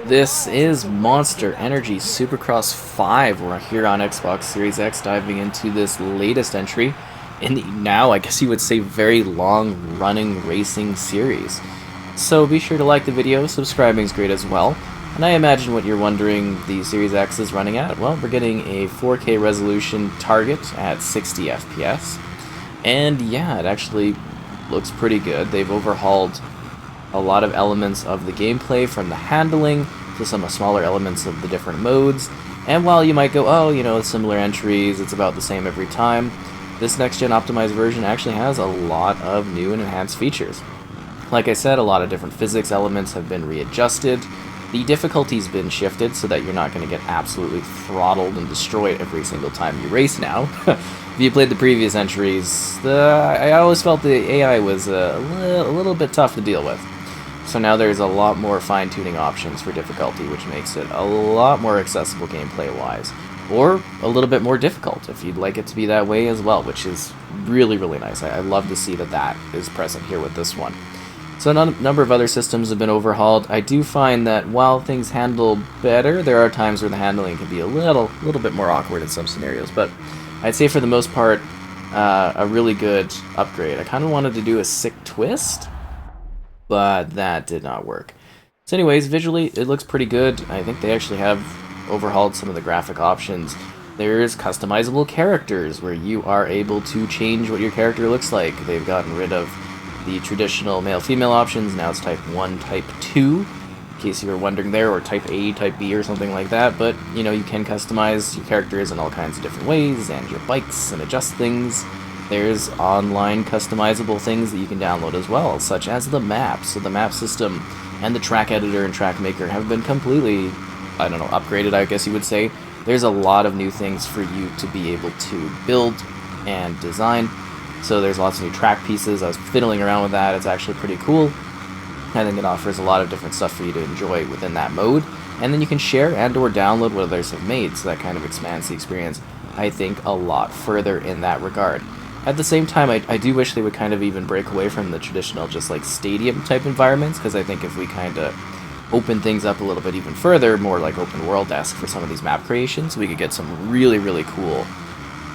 This is Monster Energy Supercross 5. We're here on Xbox Series X diving into this latest entry in the now, I guess you would say, very long running racing series. So be sure to like the video, subscribing is great as well. And I imagine what you're wondering the Series X is running at. Well, we're getting a 4K resolution target at 60 FPS. And yeah, it actually looks pretty good. They've overhauled a lot of elements of the gameplay, from the handling to some smaller elements of the different modes. And while you might go, oh, you know, similar entries, it's about the same every time, this next-gen optimized version actually has a lot of new and enhanced features. Like I said, a lot of different physics elements have been readjusted. The difficulty's been shifted so that you're not going to get absolutely throttled and destroyed every single time you race now. If you played the previous entries, I always felt the AI was a little bit tough to deal with. So now there's a lot more fine-tuning options for difficulty, which makes it a lot more accessible gameplay-wise. Or a little bit more difficult, if you'd like it to be that way as well, which is really, really nice. I love to see that that is present here with this one. So a number of other systems have been overhauled. I do find that while things handle better, there are times where the handling can be a little bit more awkward in some scenarios. But I'd say for the most part, a really good upgrade. I kind of wanted to do a sick twist, but that did not work. So anyways, visually, it looks pretty good. I think they actually have overhauled some of the graphic options. There's customizable characters, where you are able to change what your character looks like. They've gotten rid of the traditional male-female options. Now it's type 1, type 2, in case you were wondering there, or type A, type B, or something like that. But, you know, you can customize your characters in all kinds of different ways, and your bikes, and adjust things. There's online customizable things that you can download as well, such as the map. So the map system and the track editor and track maker have been completely, I don't know, upgraded, I guess you would say. There's a lot of new things for you to be able to build and design. So there's lots of new track pieces. I was fiddling around with that. It's actually pretty cool. I think it offers a lot of different stuff for you to enjoy within that mode. And then you can share and or download what others have made, so that kind of expands the experience, I think, a lot further in that regard. At the same time, I do wish they would kind of even break away from the traditional just like stadium type environments, because I think if we kind of open things up a little bit even further, more like open world-esque for some of these map creations, we could get some really, really cool,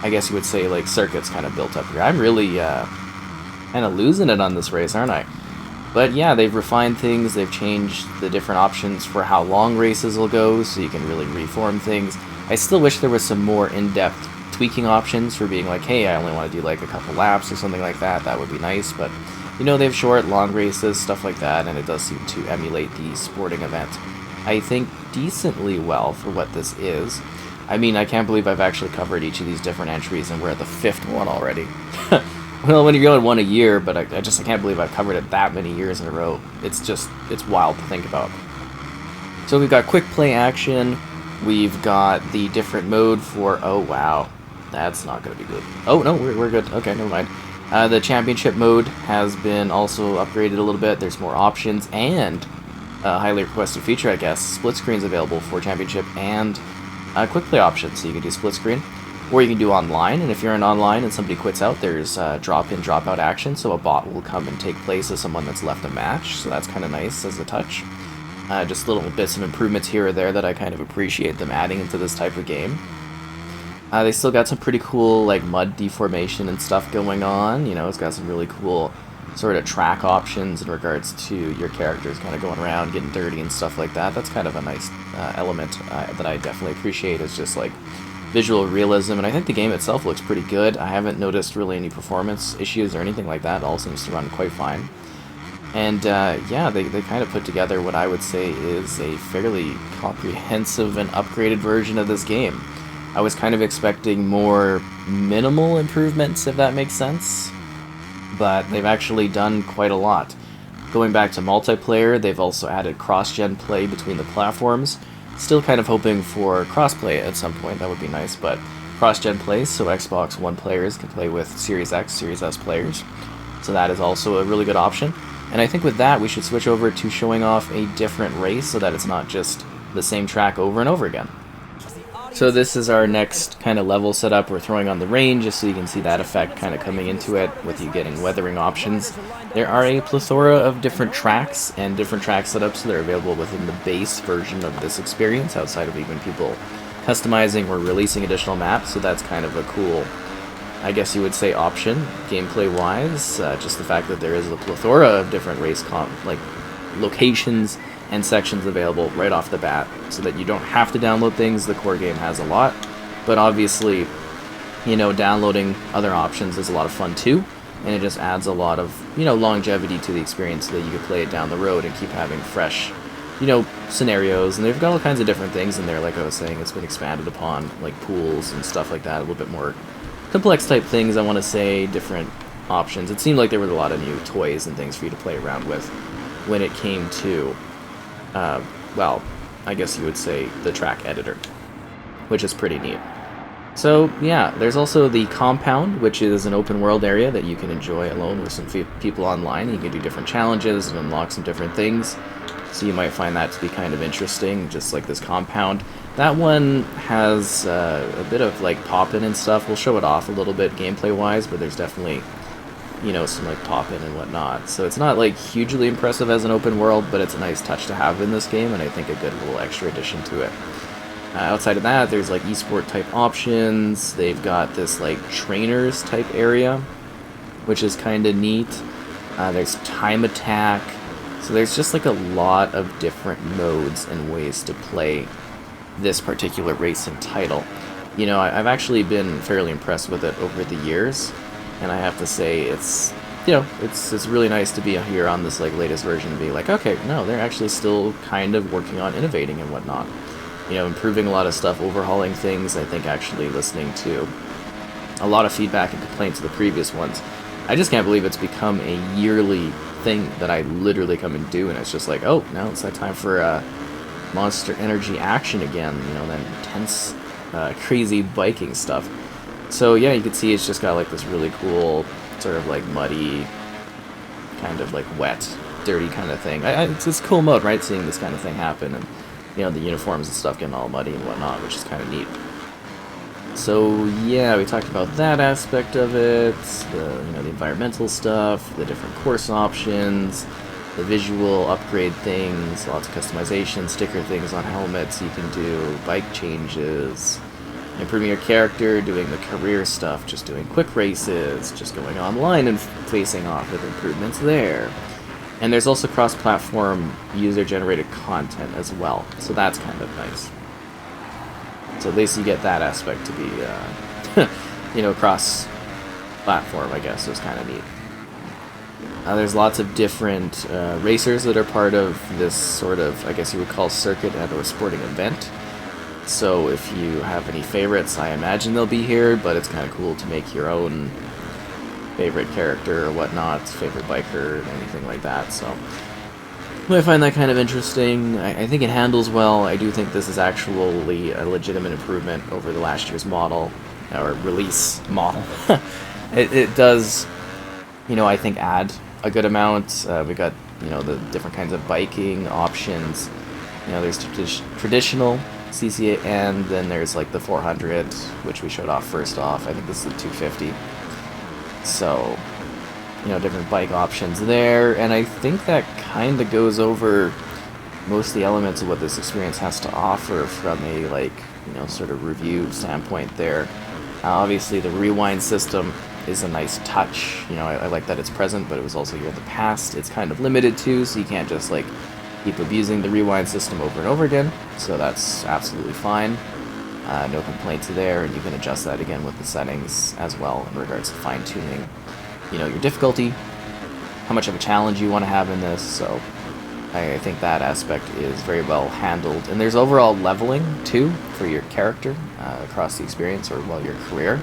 I guess you would say, like circuits kind of built up here. I'm really kind of losing it on this race, aren't I? But yeah, they've refined things, they've changed the different options for how long races will go, so you can really reform things. I still wish there was some more in-depth tweaking options for being like, hey, I only want to do like a couple laps or something like that. That would be nice. But you know, they have short, long races, stuff like that, and it does seem to emulate the sporting event, I think, decently well for what this is. I mean, I can't believe I've actually covered each of these different entries, and we're at the 5th one already. Well, when you're going one a year, but I can't believe I've covered it that many years in a row. It's wild to think about. So we've got quick play action. We've got the different mode for, oh wow, that's not going to be good. Oh, no, we're good. Okay, never mind. The championship mode has been also upgraded a little bit. There's more options, and a highly requested feature, I guess. Split screen's available for championship, and quick play options. So you can do split screen, or you can do online. And if you're in online and somebody quits out, there's drop-in, drop-out action. So a bot will come and take place as someone that's left a match. So that's kind of nice as a touch. Just little bits of improvements here or there that I kind of appreciate them adding into this type of game. They still got some pretty cool like mud deformation and stuff going on. You know, it's got some really cool sort of track options in regards to your characters kind of going around, getting dirty and stuff like that. That's kind of a nice element that I definitely appreciate. It's just like visual realism, and I think the game itself looks pretty good. I haven't noticed really any performance issues or anything like that. It all seems to run quite fine. And yeah, they kind of put together what I would say is a fairly comprehensive and upgraded version of this game. I was kind of expecting more minimal improvements, if that makes sense, but they've actually done quite a lot. Going back to multiplayer, they've also added cross-gen play between the platforms. Still kind of hoping for cross-play at some point, that would be nice, but cross-gen play, so Xbox One players can play with Series X, Series S players. So that is also a really good option. And I think with that, we should switch over to showing off a different race so that it's not just the same track over and over again. So this is our next kind of level setup. We're throwing on the rain just so you can see that effect kind of coming into it with you getting weathering options. There are a plethora of different tracks and different track setups that are available within the base version of this experience outside of even people customizing or releasing additional maps, so that's kind of a cool, I guess you would say, option gameplay-wise. Just the fact that there is a plethora of different race locations and sections available right off the bat, so that you don't have to download things. The core game has a lot, but obviously, you know, downloading other options is a lot of fun too, and it just adds a lot of, you know, longevity to the experience, so that you can play it down the road and keep having fresh, you know, scenarios. And they've got all kinds of different things in there. Like I was saying, it's been expanded upon, like pools and stuff like that, a little bit more complex type things, I want to say, different options. It seemed like there were a lot of new toys and things for you to play around with when it came to well, I guess you would say the track editor, which is pretty neat. So yeah, there's also the compound, which is an open world area that you can enjoy alone with some people online. You can do different challenges and unlock some different things, so you might find that to be kind of interesting, just like this compound. That one has a bit of like pop-in and stuff. We'll show it off a little bit gameplay wise, but there's definitely, you know, some like pop-in and whatnot. So it's not like hugely impressive as an open world, but it's a nice touch to have in this game, and I think a good little extra addition to it. Outside of that, there's like esport type options. They've got this like trainers type area, which is kind of neat. There's time attack. So there's just like a lot of different modes and ways to play this particular racing title. You know, I've actually been fairly impressed with it over the years, and I have to say it's, you know, it's really nice to be here on this like latest version and be like, okay, no, they're actually still kind of working on innovating and whatnot. You know, improving a lot of stuff, overhauling things. I think actually listening to a lot of feedback and complaints of the previous ones, I just can't believe it's become a yearly thing that I literally come and do, and it's just like, oh, now it's that time for Monster Energy action again, you know, that intense, crazy biking stuff. So yeah, you can see it's just got like this really cool, sort of like muddy, kind of like wet, dirty kind of thing. It's a cool mode, right, seeing this kind of thing happen, and you know, the uniforms and stuff getting all muddy and whatnot, which is kind of neat. So yeah, we talked about that aspect of it, the, you know, the environmental stuff, the different course options, the visual upgrade things, lots of customization, sticker things on helmets you can do, bike changes, improving your character, doing the career stuff, just doing quick races, just going online and facing off with improvements there. And there's also cross-platform user-generated content as well, so that's kind of nice. So at least you get that aspect to be, you know, cross-platform, I guess, is kind of neat. There's lots of different racers that are part of this sort of, I guess you would call, circuit and or sporting event. So if you have any favorites, I imagine they'll be here, but it's kind of cool to make your own favorite character or whatnot, favorite biker, anything like that. So I find that kind of interesting. I think it handles well. I do think this is actually a legitimate improvement over the last year's model, or release model. It does, you know, I think add a good amount. We got, you know, the different kinds of biking options. You know, there's traditional CCA, and then there's like the 400, which we showed off first off. I think this is the 250. So, you know, different bike options there, and I think that kind of goes over most of the elements of what this experience has to offer from a, like, you know, sort of review standpoint there. Obviously, the rewind system is a nice touch. You know, I like that it's present, but it was also here in the past. It's kind of limited too, so you can't just, like, keep abusing the rewind system over and over again, so that's absolutely fine. No complaints there, and you can adjust that again with the settings as well in regards to fine-tuning, you know, your difficulty, how much of a challenge you want to have in this. So I think that aspect is very well handled. And there's overall leveling too for your character across the experience, or well, your career.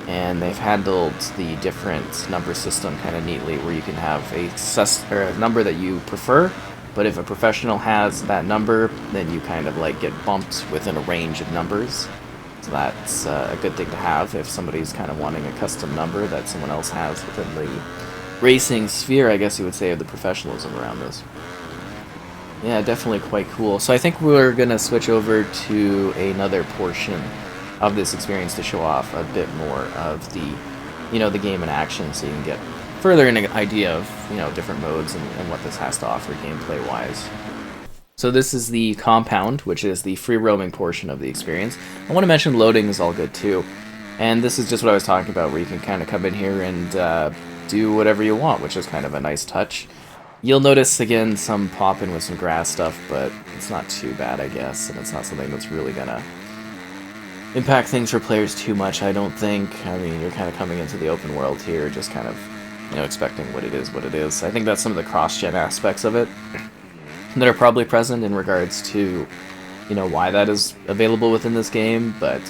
And they've handled the different number system kind of neatly, where you can have a number that you prefer, but if a professional has that number, then you kind of like get bumped within a range of numbers. So that's a good thing to have if somebody's kind of wanting a custom number that someone else has within the racing sphere, I guess you would say, of the professionalism around this. Yeah, definitely quite cool. So I think we're gonna switch over to another portion of this experience to show off a bit more of the game in action, so you can get further an idea of, different modes and what this has to offer gameplay-wise. So this is the compound, which is the free roaming portion of the experience. I want to mention loading is all good too. And this is just what I was talking about, where you can kind of come in here and do whatever you want, which is kind of a nice touch. You'll notice, again, some popping with some grass stuff, but it's not too bad, I guess, and it's not something that's really gonna impact things for players too much, I don't think. I mean, you're kind of coming into the open world here, just kind of, expecting what it is. I think that's some of the cross-gen aspects of it that are probably present in regards to, why that is available within this game, but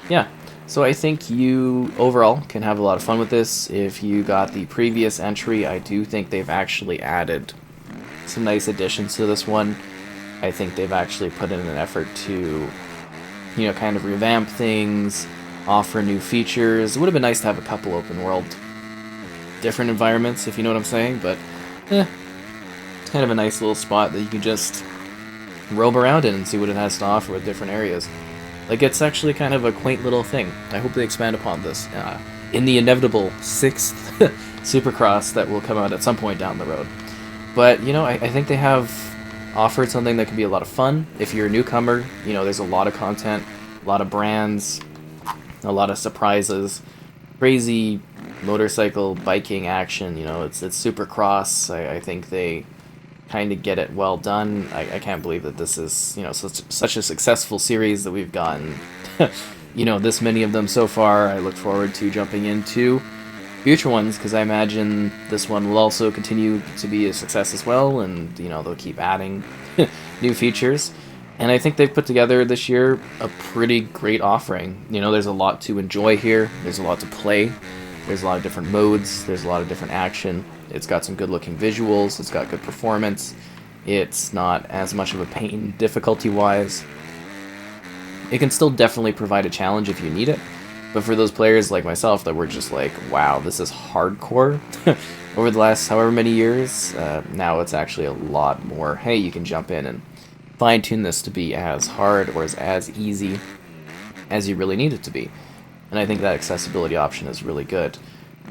yeah. So I think you overall can have a lot of fun with this. If you got the previous entry, I do think they've actually added some nice additions to this one. I think they've actually put in an effort to, kind of revamp things, offer new features. It would have been nice to have a couple open world different environments, if you know what I'm saying, but it's kind of a nice little spot that you can just roam around in and see what it has to offer with different areas. Like, it's actually kind of a quaint little thing. I hope they expand upon this in the inevitable 6th Supercross that will come out at some point down the road. But, I think they have offered something that can be a lot of fun. If you're a newcomer, there's a lot of content, a lot of brands, a lot of surprises, crazy motorcycle biking action. It's Supercross. I think they kind of get it well done. I can't believe that this is, such a successful series that we've gotten, this many of them so far. I look forward to jumping into future ones, because I imagine this one will also continue to be a success as well, and, they'll keep adding new features. And I think they've put together this year a pretty great offering. There's a lot to enjoy here. There's a lot to play. There's a lot of different modes. There's a lot of different action. It's got some good looking visuals. It's got good performance. It's not as much of a pain difficulty-wise. It can still definitely provide a challenge if you need it. But for those players like myself that were just like, wow, this is hardcore over the last however many years, now it's actually a lot more, hey, you can jump in and fine-tune this to be as hard or as easy as you really need it to be. And I think that accessibility option is really good.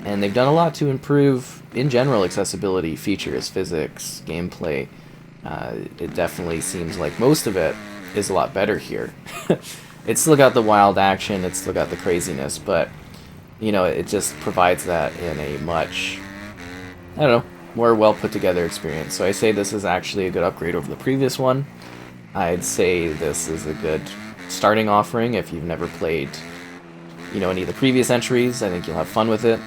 And they've done a lot to improve, in general, accessibility, features, physics, gameplay. It definitely seems like most of it is a lot better here. It's still got the wild action, it's still got the craziness, but, it just provides that in a much, I don't know, more well put together experience. So I say this is actually a good upgrade over the previous one. I'd say this is a good starting offering if you've never played, any of the previous entries. I think you'll have fun with it.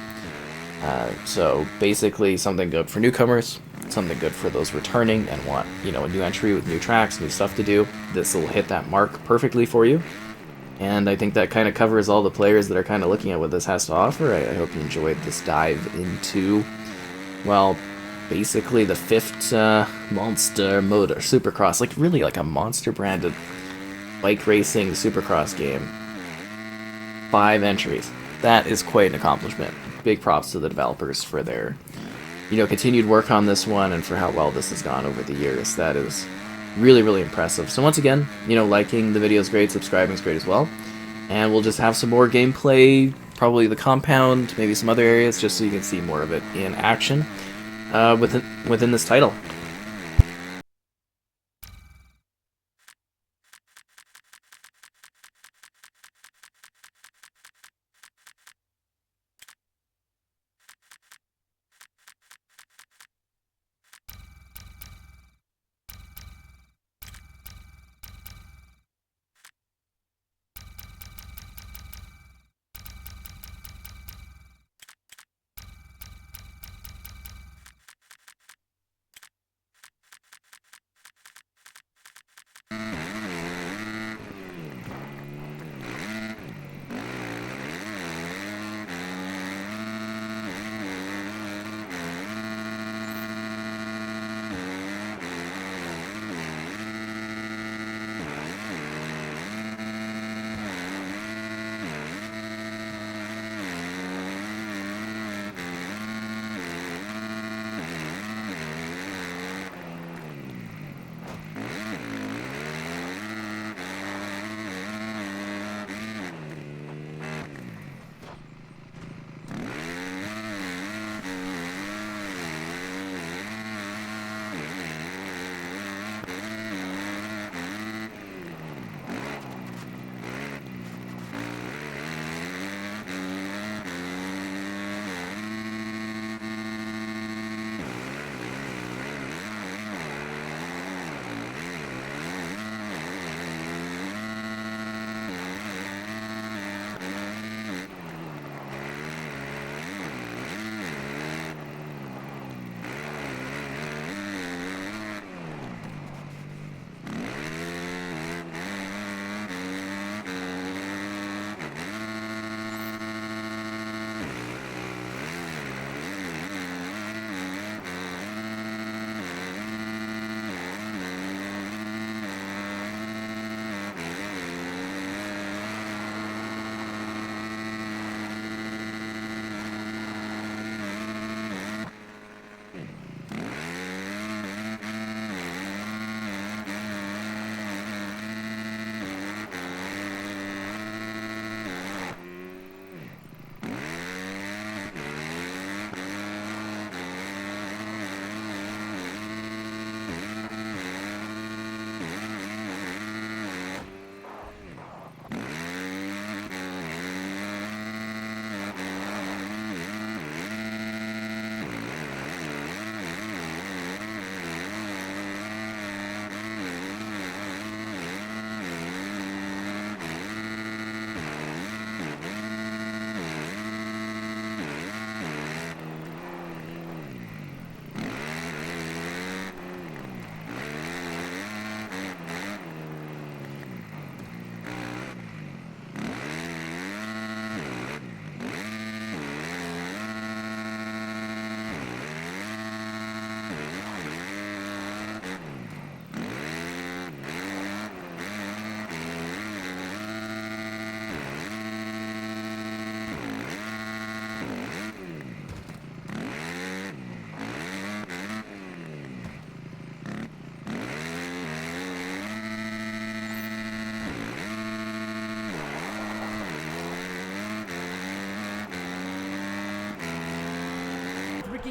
So basically something good for newcomers, something good for those returning and want, a new entry with new tracks, new stuff to do. This will hit that mark perfectly for you. And I think that kind of covers all the players that are kind of looking at what this has to offer. I hope you enjoyed this dive into, well, basically the 5th Monster Motor Supercross. Like, really like a Monster branded bike racing Supercross game. 5 entries. That is quite an accomplishment. Big props to the developers for their, continued work on this one and for how well this has gone over the years. That is really, really impressive. So once again, liking the video is great, subscribing is great as well. And we'll just have some more gameplay, probably the compound, maybe some other areas, just so you can see more of it in action within this title.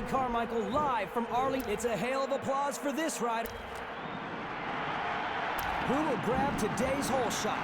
Carmichael live from Arlington. It's a hail of applause for this rider. Who will grab today's hole shot?